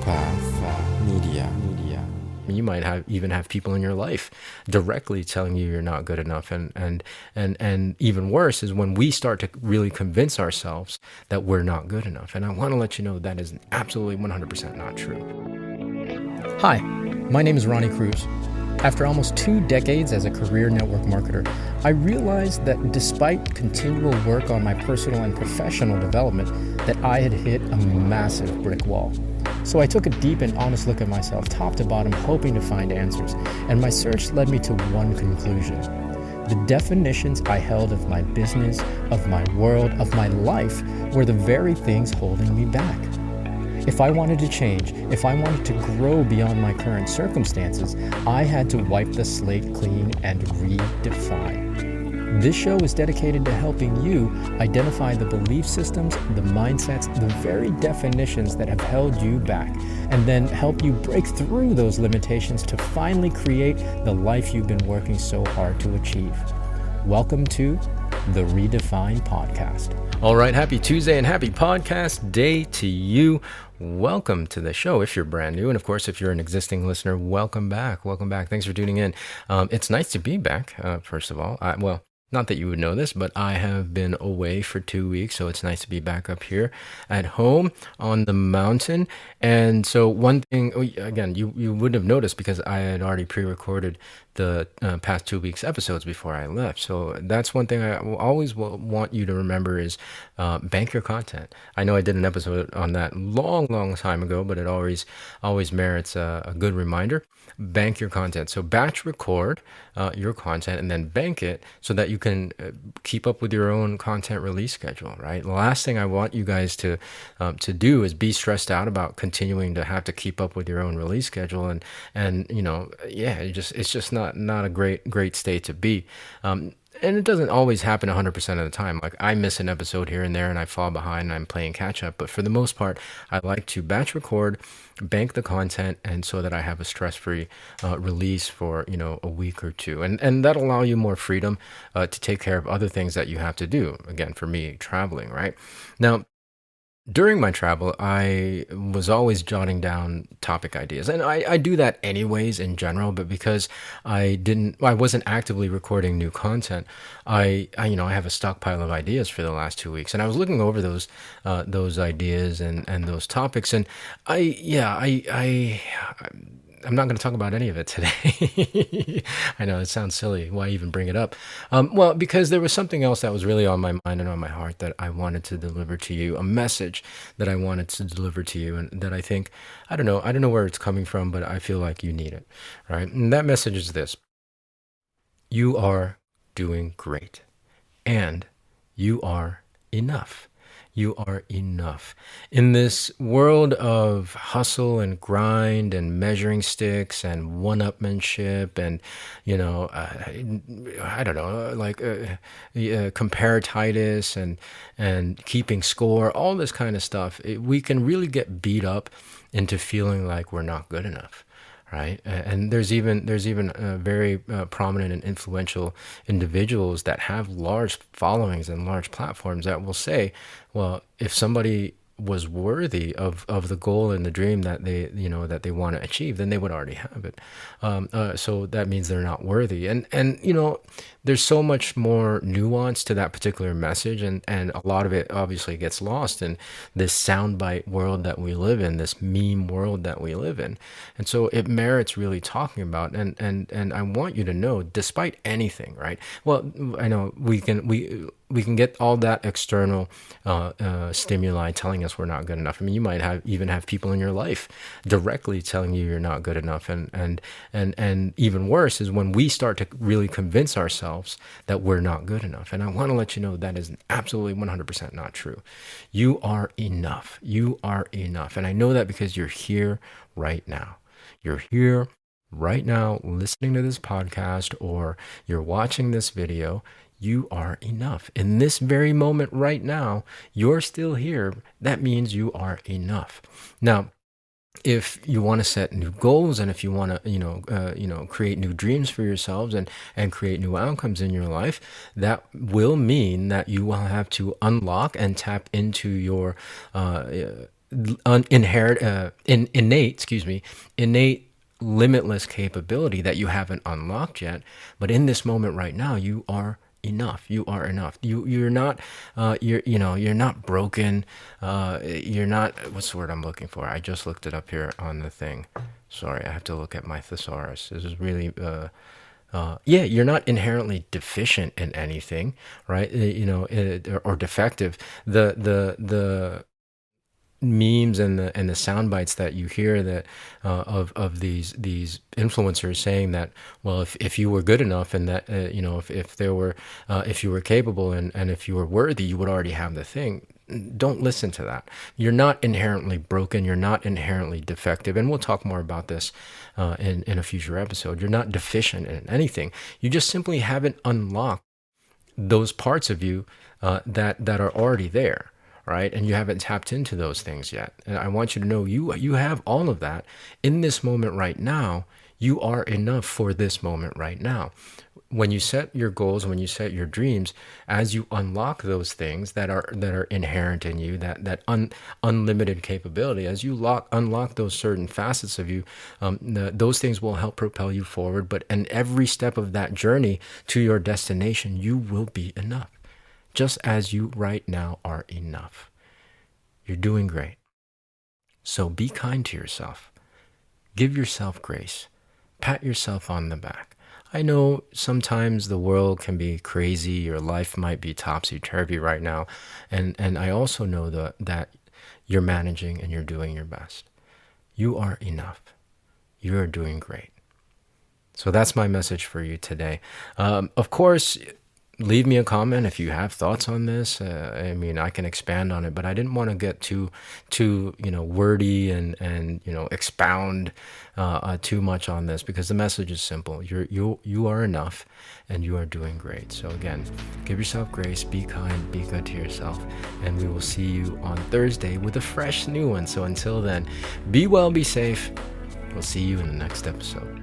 Media. You might even have people in your life directly telling you you're not good enough, and even worse is when we start to really convince ourselves that we're not good enough. And I want to let you know that is absolutely 100% not true. Hi, my name is Ronnie Cruz. After almost 2 decades as a career network marketer, I realized that despite continual work on my personal and professional development, that I had hit a massive brick wall. So I took a deep and honest look at myself, top to bottom, hoping to find answers, and my search led me to one conclusion. The definitions I held of my business, of my world, of my life were the very things holding me back. If I wanted to change, if I wanted to grow beyond my current circumstances, I had to wipe the slate clean and redefine. This show is dedicated to helping you identify the belief systems, the mindsets, the very definitions that have held you back, and then help you break through those limitations to finally create the life you've been working so hard to achieve. Welcome to the Redefine Podcast. All right, happy Tuesday and happy podcast day to you. Welcome to the show if you're brand new. And of course, if you're an existing listener, welcome back. Welcome back. Thanks for tuning in. It's nice to be back, first of all. Not that you would know this, but I have been away for 2 weeks, so it's nice to be back up here at home on the mountain. And so one thing, again, you wouldn't have noticed because I had already pre-recorded the past 2 weeks episodes before I left. So that's one thing I will always want you to remember is bank your content. I know I did an episode on that long time ago, but it always merits a good reminder. Bank your content. So batch record your content and then bank it so that you can keep up with your own content release schedule, right? The last thing I want you guys to do is be stressed out about continuing to have to keep up with your own release schedule, and you know, it's just not a great state to be. And it doesn't always happen 100% of the time. Like I miss an episode here and there and I fall behind and I'm playing catch up. But for the most part, I like to batch record, bank the content, and so that I have a stress-free release for, a week or two. And that'll allow you more freedom to take care of other things that you have to do. Again, for me, traveling, right? Now, during my travel, I was always jotting down topic ideas, and I do that anyways in general. But because I wasn't actively recording new content, I have a stockpile of ideas for the last 2 weeks, and I was looking over those ideas and those topics, and I'm not going to talk about any of it today. I know it sounds silly. Why even bring it up? Well, because there was something else that was really on my mind and on my heart that I wanted to deliver to you, a message that I wanted to deliver to you, and that I think, I don't know where it's coming from, but I feel like you need it, right? And that message is this: you are doing great, and you are enough. You are enough. In this world of hustle and grind and measuring sticks and one-upmanship and, comparatitis and keeping score, all this kind of stuff, we can really get beat up into feeling like we're not good enough. Right, and there's even very prominent and influential individuals that have large followings and large platforms that will say, well, if somebody was worthy of the goal and the dream that they want to achieve, then they would already have it. So that means they're not worthy. And there's so much more nuance to that particular message, and a lot of it obviously gets lost in this soundbite world that we live in, this meme world that we live in. And so it merits really talking about. And I want you to know, despite anything, right? Well, I know we can get all that external stimuli telling us we're not good enough. I mean, you might even have people in your life directly telling you you're not good enough, and even worse is when we start to really convince ourselves that we're not good enough. And I want to let you know that is absolutely 100% not true. You are enough. You are enough, and I know that because you're here right now. You're here right now listening to this podcast, or you're watching this video. You are enough. In this very moment right now, you're still here. That means you are enough. Now, if you want to set new goals, and if you want to, create new dreams for yourselves and create new outcomes in your life, that will mean that you will have to unlock and tap into your innate limitless capability that you haven't unlocked yet. But in this moment right now, you are enough. You are enough. You're not you're not broken. You're not, what's the word I'm looking for? I just looked it up here on the thing. Sorry, I have to look at my thesaurus. This is really yeah, you're not inherently deficient in anything, right? Or defective. The memes and the sound bites that you hear that of these influencers saying that, well, if you were good enough, and that if there were if you were capable, and if you were worthy, you would already have the thing. Don't listen to that. You're not inherently broken. You're not inherently defective, and we'll talk more about this in a future episode. You're not deficient in anything. You just simply haven't unlocked those parts of you that are already there, right? And you haven't tapped into those things yet. And I want you to know you have all of that in this moment right now. You are enough for this moment right now. When you set your goals, when you set your dreams, as you unlock those things that are inherent in you, that unlimited capability, as you unlock those certain facets of you, those things will help propel you forward. But in every step of that journey to your destination, you will be enough. Just as you right now are enough. You're doing great. So be kind to yourself. Give yourself grace. Pat yourself on the back. I know sometimes the world can be crazy. Your life might be topsy-turvy right now. And I also know that you're managing and you're doing your best. You are enough. You are doing great. So that's my message for you today. Of course, leave me a comment if you have thoughts on this. I mean, I can expand on it, but I didn't want to get too wordy and expound too much on this, because the message is simple. You are enough, and you are doing great. So again, give yourself grace, be kind, be good to yourself, and we will see you on Thursday with a fresh new one. So until then, be well, be safe. We'll see you in the next episode.